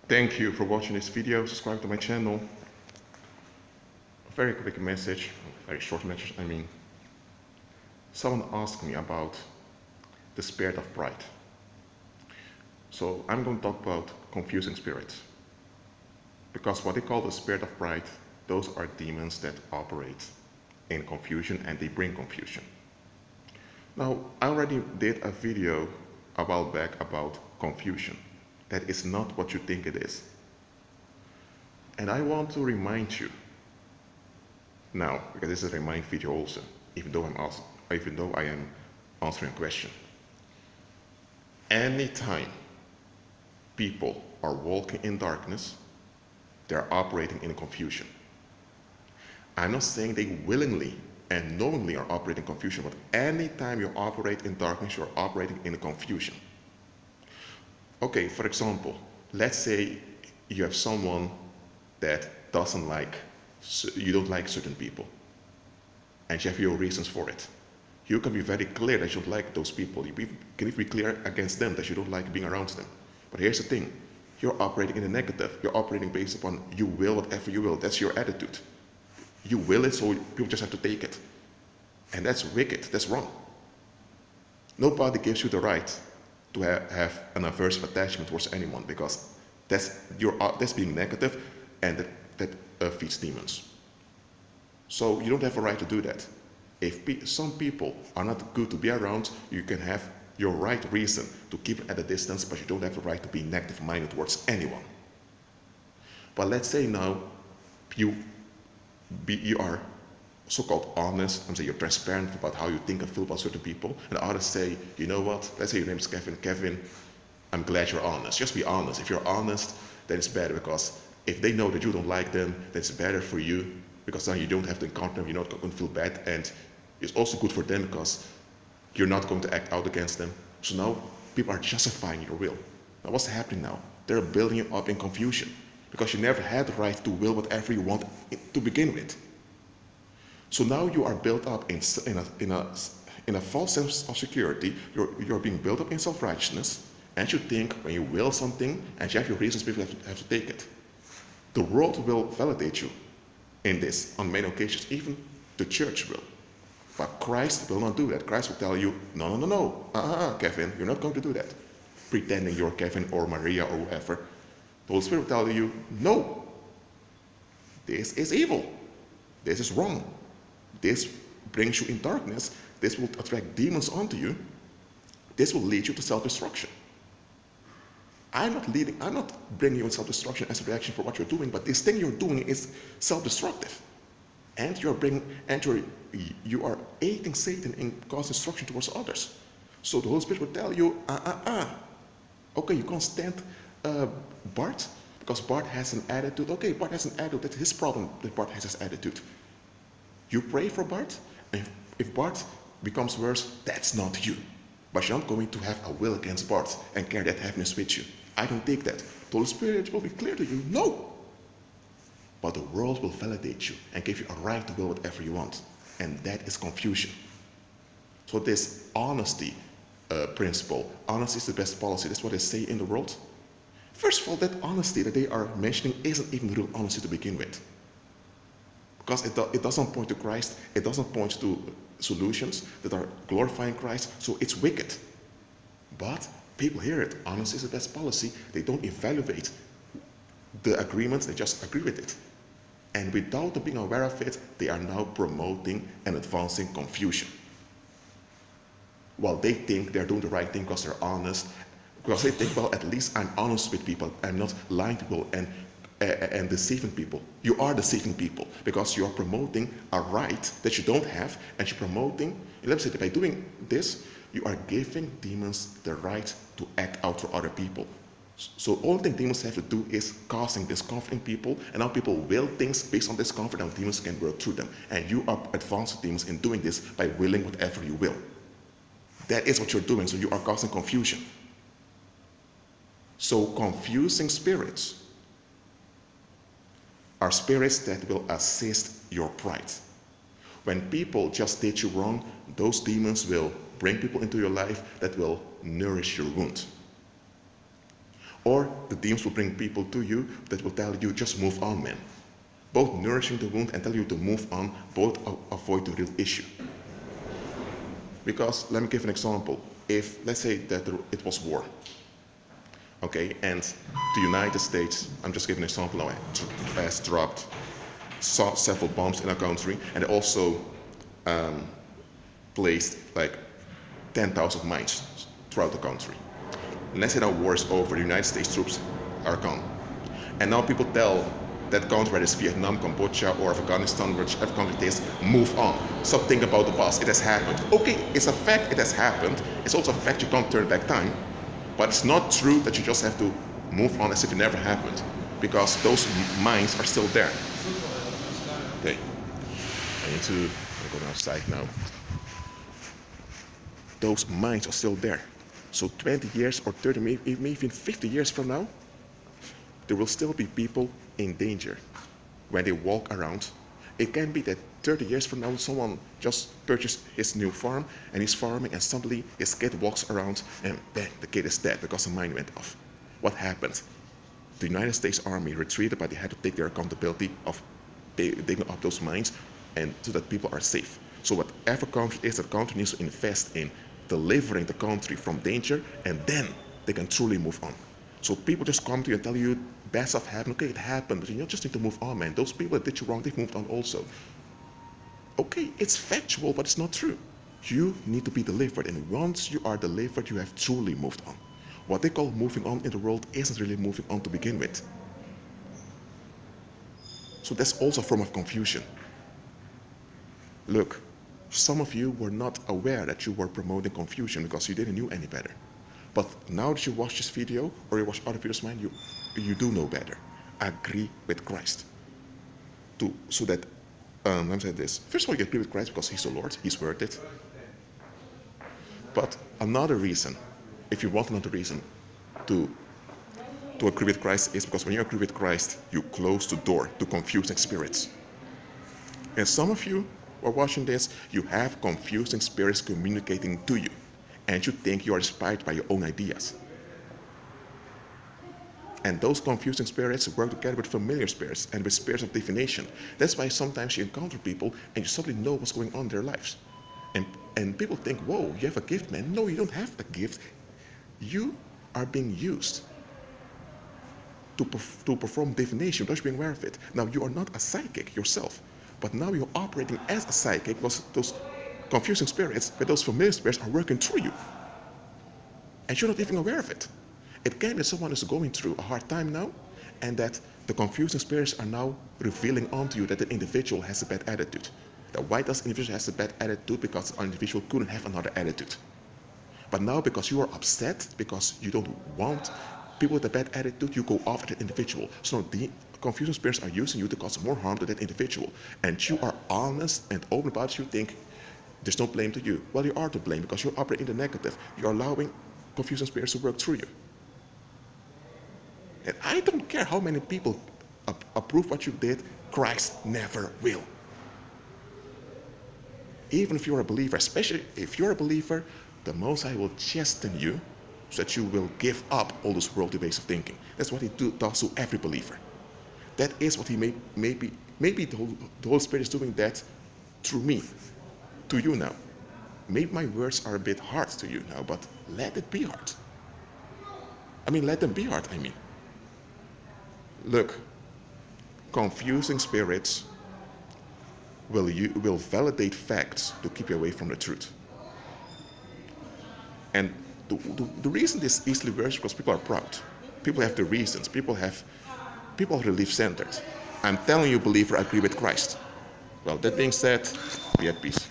Thank you for watching this video. Subscribe to my channel. A very quick message, a very short message, Someone asked me about the spirit of pride. So I'm going to talk about confusing spirits. Because what they call the spirit of pride, those are demons that operate in confusion and they bring confusion. Now, I already did a video a while back about confusion. That is not what you think it is. And I want to remind you now, because this is a remind video also, even though I am answering a question. Anytime people are walking in darkness, they're operating in confusion. I'm not saying they willingly and knowingly are operating in confusion, but anytime you operate in darkness, you're operating in confusion. Okay, for example, let's say you have someone that you don't like certain people, and you have your reasons for it. You can be very clear that you don't like those people. You can even be clear against them that you don't like being around them. But here's the thing, you're operating in the negative. You're operating based upon you will whatever you will. That's your attitude. You will it, so people just have to take it. And that's wicked, that's wrong. Nobody gives you the right to have an aversive attachment towards anyone, because that's being negative, and that feeds demons. So you don't have a right to do that. If some people are not good to be around, you can have your right reason to keep it at a distance, but you don't have the right to be negative-minded towards anyone. But let's say now you are so-called honest, you're transparent about how you think and feel about certain people, and others say, you know what, let's say your name is Kevin. Kevin, I'm glad you're honest. Just be honest. If you're honest, then it's better, because if they know that you don't like them, then it's better for you, because then you don't have to encounter them, you're not going to feel bad, and it's also good for them because you're not going to act out against them. So now people are justifying your will. Now what's happening now? They're building you up in confusion, because you never had the right to will whatever you want to begin with. So now you are built up in a false sense of security. You're being built up in self-righteousness, and you think when you will something and you have your reasons, people have to take it. The world will validate you in this on many occasions, even the church will. But Christ will not do that. Christ will tell you, no, Kevin, you're not going to do that. Pretending you're Kevin or Maria or whoever. The Holy Spirit will tell you, no, this is evil. This is wrong. This brings you in darkness. This will attract demons onto you. This will lead you to self-destruction. I'm not bringing you in self-destruction as a reaction for what you're doing, but this thing you're doing is self-destructive. And you are aiding Satan in causing destruction towards others. So the Holy Spirit will tell you, okay, you can't stand Bart, because Bart has an attitude. Okay, Bart has an attitude. That's his problem that Bart has this attitude. You pray for Bart, and if Bart becomes worse, that's not you. But you're not going to have a will against Bart and carry that heaviness with you. I don't take that. The Holy Spirit will be clear to you, no. But the world will validate you and give you a right to will whatever you want. And that is confusion. So this honesty principle, honesty is the best policy. That's what they say in the world. First of all, that honesty that they are mentioning isn't even real honesty to begin with. Because it doesn't point to Christ, it doesn't point to solutions that are glorifying Christ, so it's wicked. But people hear it, honesty is the best policy. They don't evaluate the agreements, they just agree with it. And without them being aware of it, they are now promoting and advancing confusion. While they think they're doing the right thing because they're honest, because they think, well, at least I'm honest with people, I'm not lying to people and deceiving people. You are deceiving people because you're promoting a right that you don't have, and you're promoting, let me say that by doing this, you are giving demons the right to act out for other people. So all thing demons have to do is causing discomfort in people, and now people will things based on discomfort, and demons can work through them. And you are advancing demons in doing this by willing whatever you will. That is what you're doing, so you are causing confusion. So confusing spirits are spirits that will assist your pride. When people just did you wrong, those demons will bring people into your life that will nourish your wound. Or the demons will bring people to you that will tell you, just move on, man. Both nourishing the wound and tell you to move on, both avoid the real issue. Because, let me give an example. If, let's say that it was war, okay, and the United States, I'm just giving an example now, has dropped several bombs in our country, and they also placed like 10,000 mines throughout the country. And let's say now war is over, the United States troops are gone. And now people tell that country, whether it's Vietnam, Cambodia, or Afghanistan, whichever country it is, move on. Stop thinking about the past. It has happened. Okay, it's a fact it has happened. It's also a fact you can't turn back time. But it's not true that you just have to move on as if it never happened. Because those minds are still there. Okay. I need to go outside now. Those minds are still there. So 20 years or 30, maybe even 50 years from now, there will still be people in danger when they walk around. It can be that 30 years from now, someone just purchased his new farm and he's farming, and suddenly his kid walks around and bang, the kid is dead because the mine went off. What happened? The United States Army retreated, but they had to take their accountability of digging up those mines, and so that people are safe. So whatever country is, that country needs to invest in delivering the country from danger, and then they can truly move on. So people just come to you and tell you bad stuff happened. Okay, it happened, but you just need to move on, man. Those people that did you wrong, they've moved on also. Okay, it's factual, but it's not true. You need to be delivered, and once you are delivered, you have truly moved on. What they call moving on in the world isn't really moving on to begin with. So that's also a form of confusion. Look, some of you were not aware that you were promoting confusion because you didn't know any better. But now that you watch this video, or you watch other videos of mine, you do know better. Agree with Christ. So that, let me say this. First of all, you agree with Christ because he's the Lord, he's worth it. But another reason, if you want another reason to agree with Christ, is because when you agree with Christ, you close the door to confusing spirits. And some of you who are watching this, you have confusing spirits communicating to you, and you think you are inspired by your own ideas. And those confusing spirits work together with familiar spirits and with spirits of divination. That's why sometimes you encounter people and you suddenly know what's going on in their lives. And people think, whoa, you have a gift, man. No, you don't have a gift. You are being used to perform divination without being aware of it. Now, you are not a psychic yourself, but now you're operating as a psychic because those confusing spirits, but those familiar spirits are working through you. And you're not even aware of it. It can be someone is going through a hard time now, and that the confusing spirits are now revealing onto you that the individual has a bad attitude. That why does the individual has a bad attitude? Because the individual couldn't have another attitude. But now because you are upset, because you don't want people with a bad attitude, you go after the individual. So the confusing spirits are using you to cause more harm to that individual. And you are honest and open about it, you think there's no blame to you. Well, you are to blame because you're operating in the negative. You're allowing confusing spirits to work through you. And I don't care how many people approve what you did, Christ never will. Even if you're a believer, especially if you're a believer, the Most High will chasten you so that you will give up all those worldly ways of thinking. That's what he does to every believer. That is what he maybe the Holy Spirit is doing that through me, to you now. Maybe my words are a bit hard to you now, but let it be hard. Let them be hard, Look, confusing spirits will validate facts to keep you away from the truth. And the reason this easily works is because people are proud. People have the reasons. People are relief-centered. I'm telling you, believer, I agree with Christ. Well, that being said, be at peace.